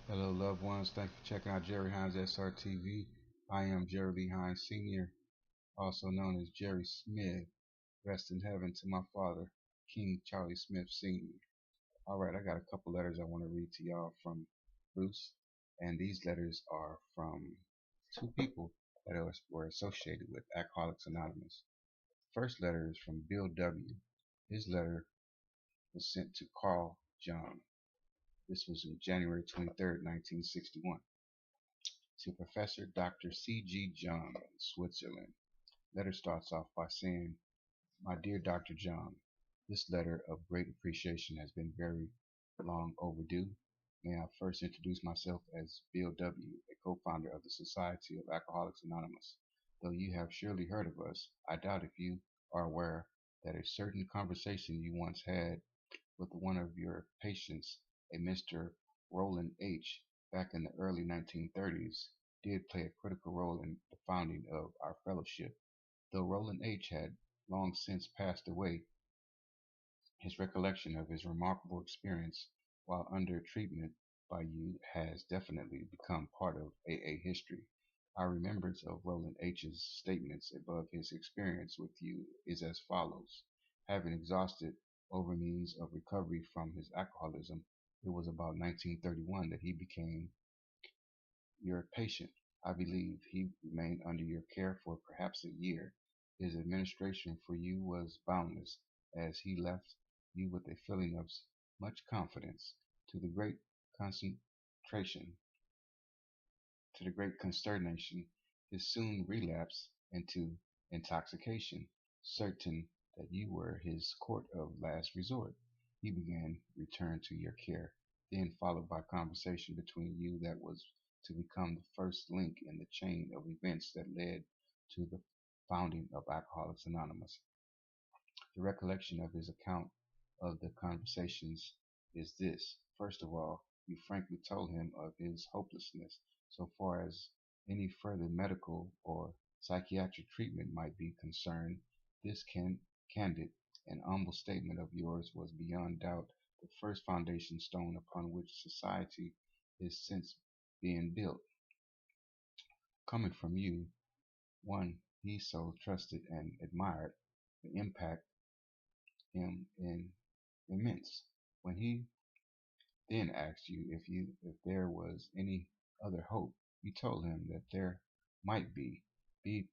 Hello, loved ones. Thank you for checking out Jerry Hines SR I am Jerry Hines Sr., also known as Jerry Smith. Rest in heaven to my father, King Charlie Smith Sr. All right, I got a couple letters I want to read to y'all from Bruce, and these letters are from two people that were associated with Alcoholics Anonymous. First letter is from Bill W. His letter was sent to Carl Jung. This was on January 23rd, 1961. To Professor Dr. C.G. Jung, Switzerland. Letter starts off by saying, My dear Dr. Jung, this letter of great appreciation has been very long overdue. May I first introduce myself as Bill W., a co-founder of the Society of Alcoholics Anonymous. Though you have surely heard of us, I doubt if you are aware that a certain conversation you once had with one of your patients, a Mr. Roland H., back in the early 1930s, did play a critical role in the founding of our fellowship. Though Roland H. had long since passed away, his recollection of his remarkable experience while under treatment by you has definitely become part of AA history. Our remembrance of Roland H.'s statements above his experience with you is as follows. Having exhausted over means of recovery from his alcoholism, it was about 1931 that he became your patient. I believe he remained under your care for perhaps a year. His administration for you was boundless, as he left you with a feeling of much confidence. To the great concentration, to the great consternation, his soon relapse into intoxication, certain that you were his court of last resort. He began return to your care, then followed by conversation between you that was to become the first link in the chain of events that led to the founding of Alcoholics Anonymous. The recollection of his account of the conversations is this. First of all, you frankly told him of his hopelessness so far as any further medical or psychiatric treatment might be concerned. This candid and humble statement of yours was beyond doubt the first foundation stone upon which society is since being built. Coming from you, one he so trusted and admired, the impact him in immense. When he then asked you if there was any other hope, you told him that there might be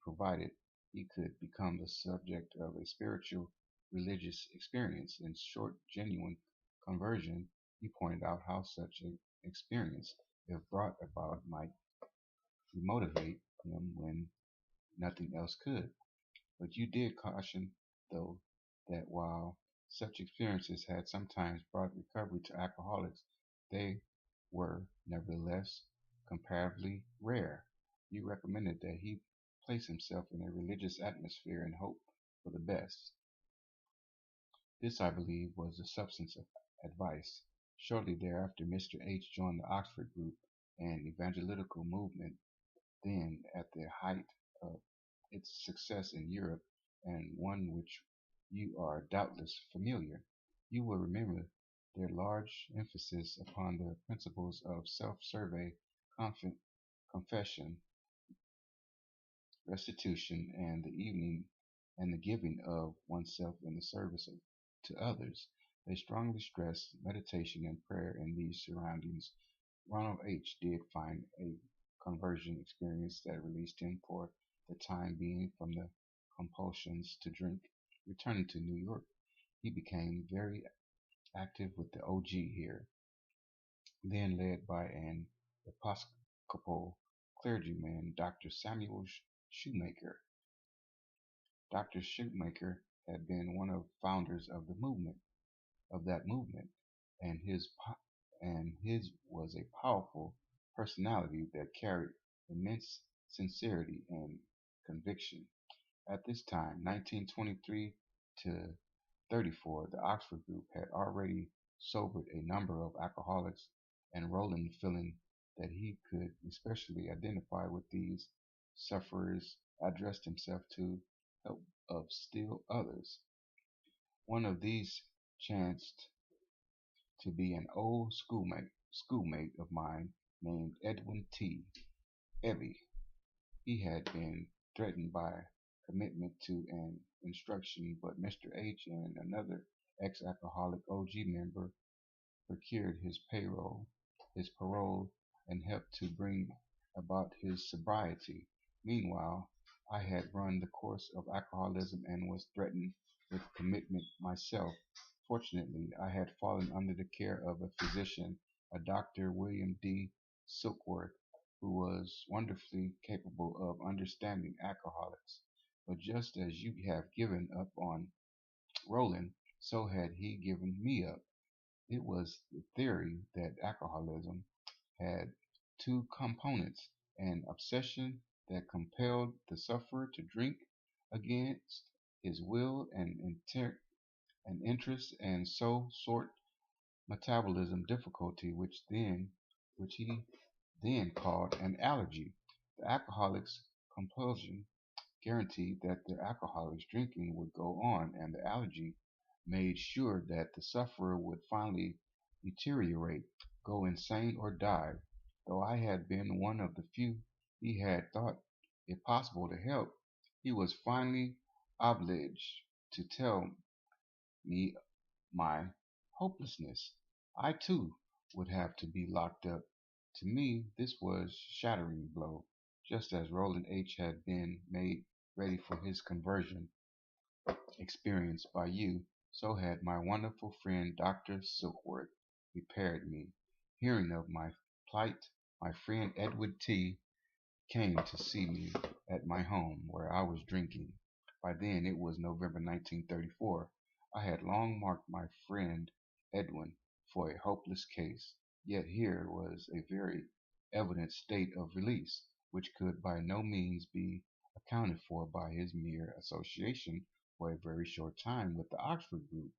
provided he could become the subject of a spiritual religious experience. In short, genuine conversion. You pointed out how such an experience, if brought about, might motivate him when nothing else could. But you did caution, though, that while such experiences had sometimes brought recovery to alcoholics, they were, nevertheless, comparatively rare. You recommended that he place himself in a religious atmosphere and hope for the best. This, I believe, was the substance of advice. Shortly thereafter, Mr. H. joined the Oxford Group, an evangelical movement then at the height of its success in Europe, and one which you are doubtless familiar. You will remember their large emphasis upon the principles of self-survey, confession, restitution, and the evening and the giving of oneself in the service to others. They strongly stress meditation and prayer in these surroundings. Ronald H. did find a conversion experience that released him for the time being from the compulsions to drink. Returning to New York, he became very active with the OG here, then led by an Episcopal clergyman, Dr. Samuel Shoemaker. Dr. Shoemaker had been one of the founders of that movement, and his was a powerful personality that carried immense sincerity and conviction. At this time, 1923 to 34, the Oxford Group had already sobered a number of alcoholics, and Roland, feeling that he could especially identify with these sufferers, addressed himself to help of still others. One of these chanced to be an old schoolmate of mine, named Edwin T. Ebby. He had been threatened by commitment to an instruction, but Mr. H and another ex-alcoholic OG member procured his parole, and helped to bring about his sobriety. Meanwhile, I had run the course of alcoholism and was threatened with commitment myself. Fortunately, I had fallen under the care of a physician, a Dr. William D. Silkworth, who was wonderfully capable of understanding alcoholics. But just as you have given up on Roland, so had he given me up. It was the theory that alcoholism had two components: an obsession that compelled the sufferer to drink against his will and interest, and so sort metabolism difficulty, which he then called an allergy. The alcoholic's compulsion guaranteed that the alcoholic's drinking would go on, and the allergy made sure that the sufferer would finally deteriorate, go insane, or die. Though I had been one of the few he had thought it possible to help, he was finally obliged to tell me my hopelessness. I too would have to be locked up. To me, this was shattering blow. Just as Roland H. had been made ready for his conversion experience by you, so had my wonderful friend Dr. Silkworth prepared me. Hearing of my plight, my friend Edward T. came to see me at my home where I was drinking. By then it was November 1934. I had long marked my friend Edwin for a hopeless case, yet here was a very evident state of release, which could by no means be accounted for by his mere association for a very short time with the Oxford group.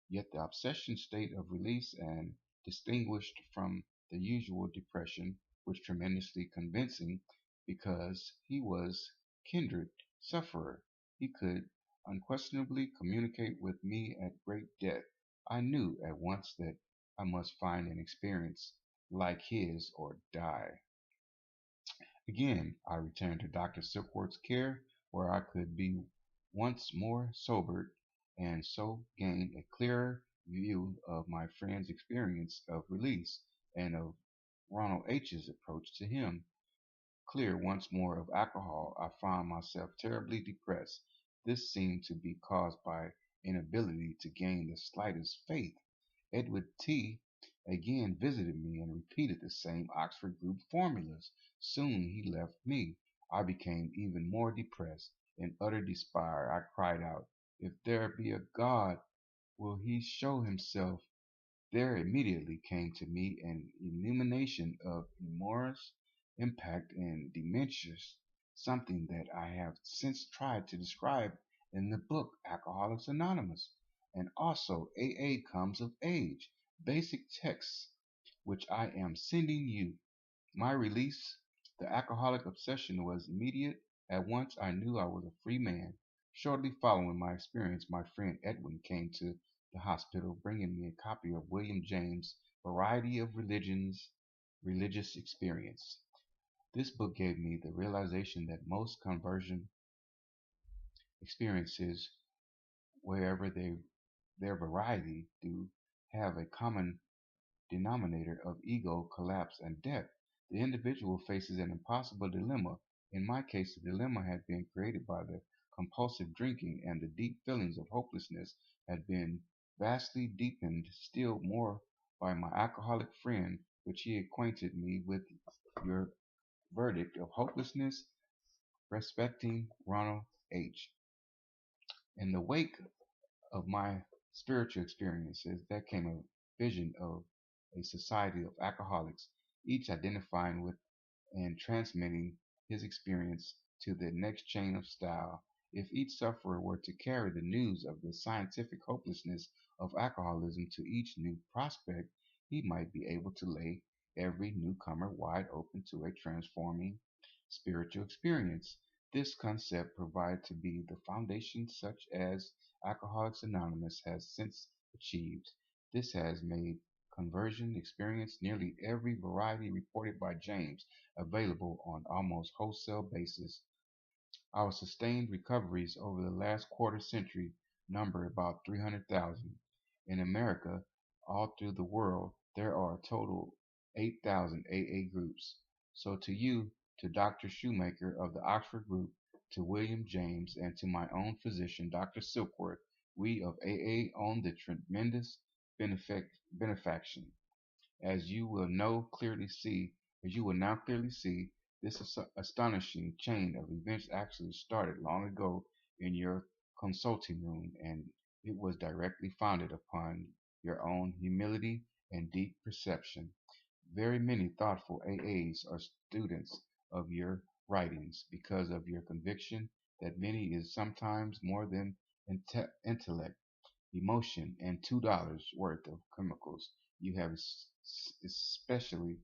Yet the obsession state of release and distinguished from the usual depression was tremendously convincing because he was kindred sufferer. He could unquestionably communicate with me at great depth. I knew at once that I must find an experience like his or die. Again, I returned to Dr. Silkworth's care, where I could be once more sobered, and so gain a clearer view of my friend's experience of release, and of Ronald H.'s approach to him. Clear once more of alcohol, I found myself terribly depressed. This seemed to be caused by inability to gain the slightest faith. Edward T. again visited me and repeated the same Oxford group formulas. Soon he left me. I became even more depressed. In utter despair, I cried out, "If there be a God, will he show himself?" There immediately came to me an illumination of enormous impact and dimensions, something that I have since tried to describe in the book Alcoholics Anonymous, and also AA Comes of Age, basic texts which I am sending you. My release, the alcoholic obsession, was immediate. At once I knew I was a free man. Shortly following my experience, my friend Edwin came to the hospital, bringing me a copy of William James' Variety of Religions, Religious Experience. This book gave me the realization that most conversion experiences, wherever their variety, do have a common denominator of ego collapse and death. The individual faces an impossible dilemma. In my case, the dilemma had been created by the compulsive drinking, and the deep feelings of hopelessness had been vastly deepened still more by my alcoholic friend, which he acquainted me with your verdict of hopelessness respecting Ronald H. In the wake of my spiritual experiences, there came a vision of a society of alcoholics, each identifying with and transmitting his experience to the next chain of style. If each sufferer were to carry the news of the scientific hopelessness of alcoholism to each new prospect, he might be able to lay every newcomer wide open to a transforming spiritual experience. This concept proved to be the foundation such as Alcoholics Anonymous has since achieved. This has made conversion experienced nearly every variety reported by James, available on almost wholesale basis. Our sustained recoveries over the last quarter century number about 300,000. In America, all through the world, there are a total 8,000 AA groups. So to you, to Dr. Shoemaker of the Oxford Group, to William James, and to my own physician, Dr. Silkworth, we of AA own the tremendous benefaction. As you will now clearly see, this astonishing chain of events actually started long ago in your consulting room, and it was directly founded upon your own humility and deep perception. Very many thoughtful AAs are students of your writings because of your conviction that many is sometimes more than intellect, emotion, and $2 worth of chemicals. You have especially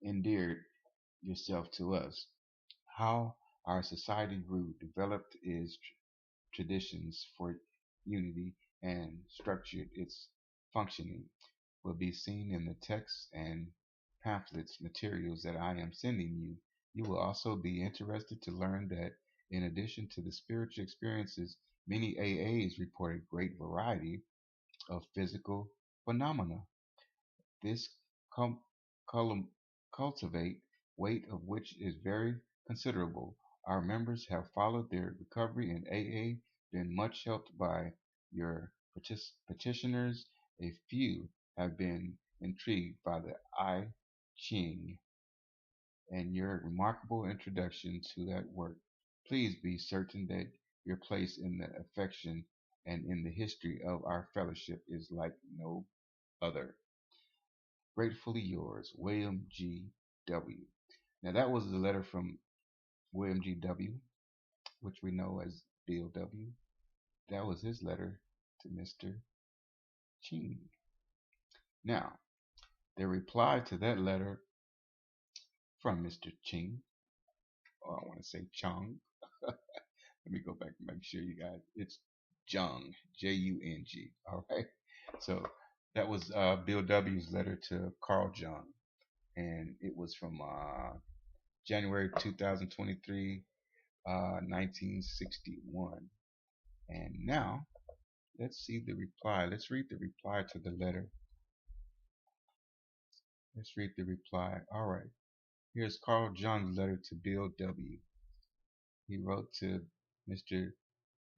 endeared yourself to us. How our society grew, developed its traditions for unity, and structured its functioning will be seen in the texts and pamphlets materials that I am sending you. You will also be interested to learn that in addition to the spiritual experiences, many AAs report a great variety of physical phenomena. This com- colum- cultivate weight of which is very considerable. Our members have followed their recovery in AA, been much helped by your petitioners. A few have been intrigued by the I Ching and your remarkable introduction to that work. Please be certain that your place in the affection and in the history of our fellowship is like no other. Gratefully yours, William G. W. Now that was the letter from William G. W., which we know as Bill W. That was his letter to Mr. Ching. Now, the reply to that letter from Mr. Ching, or I want to say Chung. Let me go back and make sure you guys. It's Jung, Jung. All right. So that was Bill W.'s letter to Carl Jung, and it was from January 2023, 1961. And now let's see the reply. Let's read the reply to the letter. Let's read the reply. All right. Here's Carl Jung's letter to Bill W. He wrote to Mr.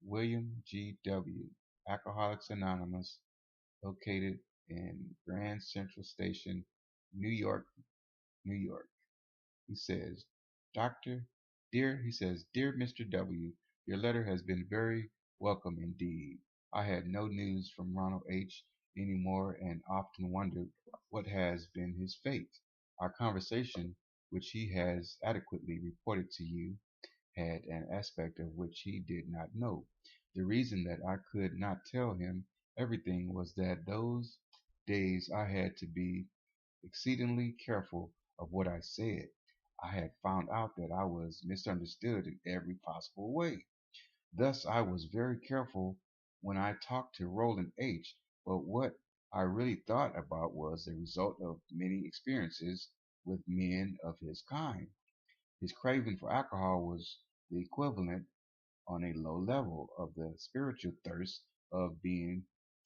William G. W., Alcoholics Anonymous, located in Grand Central Station, New York, New York. He says, Dear Mr. W., your letter has been very welcome indeed. I had no news from Ronald H. anymore and often wondered what has been his fate. Our conversation, which he has adequately reported to you, had an aspect of which he did not know. The reason that I could not tell him everything was that those days I had to be exceedingly careful of what I said. I had found out that I was misunderstood in every possible way. Thus, I was very careful when I talked to Roland H., but what I really thought about was the result of many experiences with men of his kind. His craving for alcohol was the equivalent on a low level of the spiritual thirst of being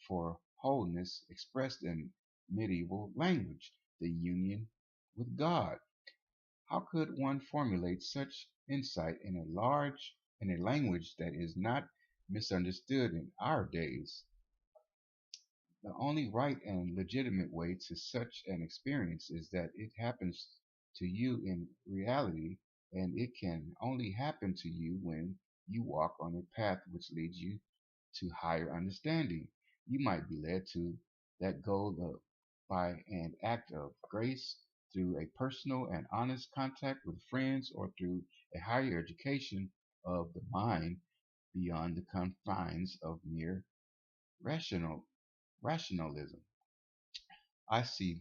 for wholeness expressed in medieval language, the union with God. How could one formulate such insight in a language that is not misunderstood in our days? The only right and legitimate way to such an experience is that it happens to you in reality, and it can only happen to you when you walk on a path which leads you to higher understanding. You might be led to that goal by an act of grace through a personal and honest contact with friends or through a higher education of the mind beyond the confines of mere rational rationalism. I see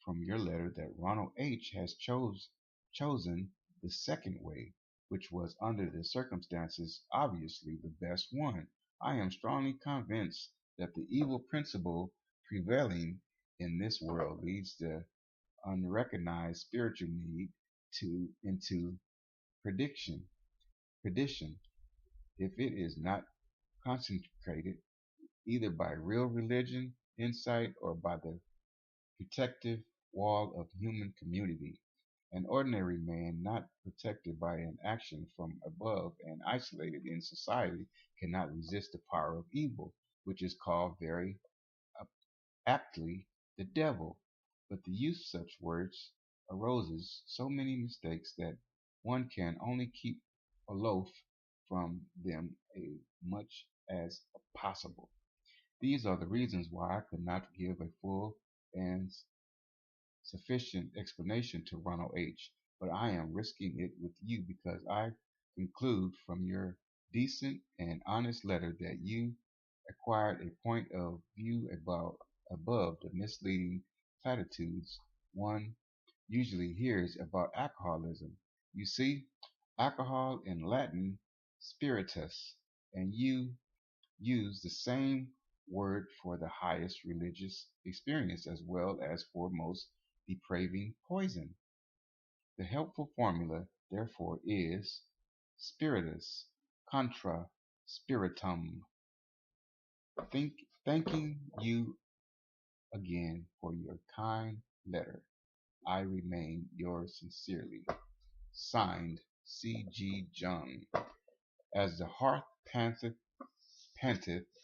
from your letter that Ronald H. has chosen the second way, which was under the circumstances obviously the best one. I am strongly convinced that the evil principle prevailing in this world leads the unrecognized spiritual need into prediction, perdition, if it is not consecrated either by real religion, insight, or by the protective wall of human community. An ordinary man not protected by an action from above and isolated in society cannot resist the power of evil, which is called very aptly the devil. But the use of such words arouses so many mistakes that one can only keep aloof from them as much as possible. These are the reasons why I could not give a full and sufficient explanation to Ronald H., but I am risking it with you because I conclude from your decent and honest letter that you acquired a point of view above the misleading platitudes one usually hears about alcoholism. You see, alcohol in Latin spiritus, and you use the same word for the highest religious experience as well as for most depraving poison. The helpful formula, therefore, is spiritus contra spiritum. Think, thanking you again for your kind letter. I remain yours sincerely. Signed, C.G. Jung. As the hearth panteth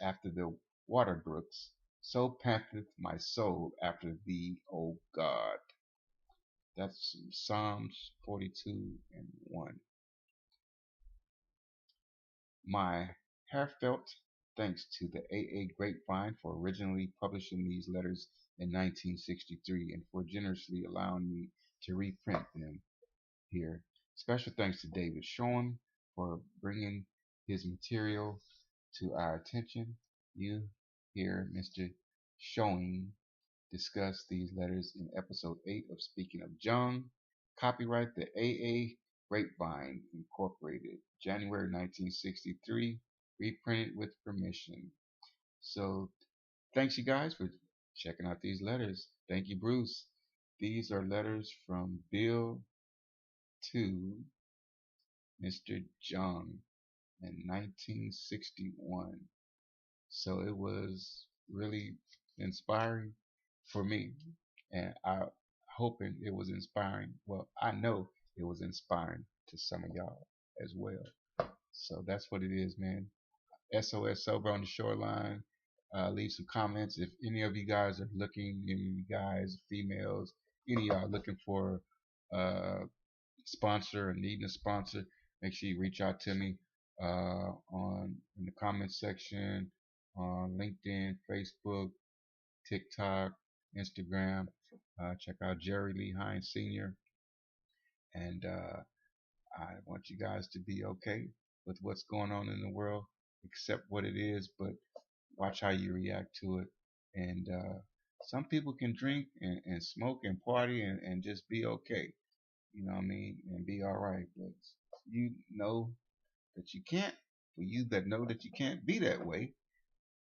after the water brooks, so panteth my soul after thee, O God. That's Psalms 42 and 1. My heartfelt thanks to the AA Grapevine for originally publishing these letters in 1963 and for generously allowing me to reprint them here. Special thanks to David Schoen for bringing his material to our attention. You hear Mr. Schoen discuss these letters in episode 8 of Speaking of Jung. Copyright the AA Grapevine Incorporated, January 1963, reprinted with permission. So thanks you guys for checking out these letters. Thank you, Bruce. These are letters from Bill to Mr. Jung in 1961. So it was really inspiring for me, and I hoping it was inspiring. Well, I know it was inspiring to some of y'all as well. So that's what it is, man. SOS over on the shoreline. Leave some comments if any of you guys are looking, any of you guys, females, any of y'all looking for sponsor or needing a sponsor. Make sure you reach out to me on in the comment section on LinkedIn, Facebook, TikTok, Instagram. Check out Jerry Lee Hines Sr. And I want you guys to be okay with what's going on in the world. Accept what it is, but watch how you react to it. And some people can drink and smoke and party and just be okay. You know what I mean? And be all right. But you know that you can't. For you that know that you can't be that way,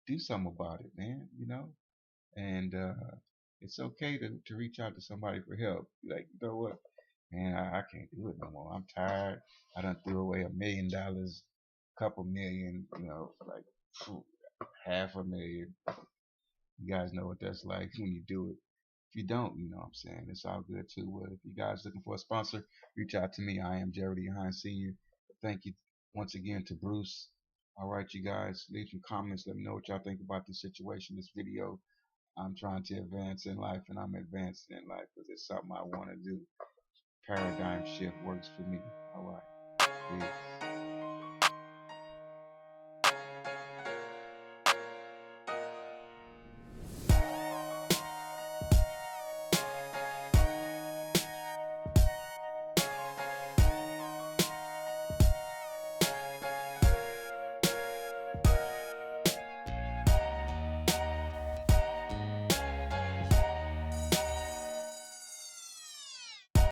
do something about it, man. You know? And it's okay to reach out to somebody for help. Like, you know what? Man, I can't do it no more. I'm tired. I done threw away $1 million, couple million, you know, like half a million. You guys know what that's like when you do it. If you don't, you know what I'm saying? It's all good too. If you guys looking for a sponsor, reach out to me. I am Jerry Hines Sr. Thank you once again to Bruce. All right, you guys, leave some comments. Let me know what y'all think about this situation, this video. I'm trying to advance in life, and I'm advancing in life because it's something I want to do. Paradigm shift works for me. All right. Peace.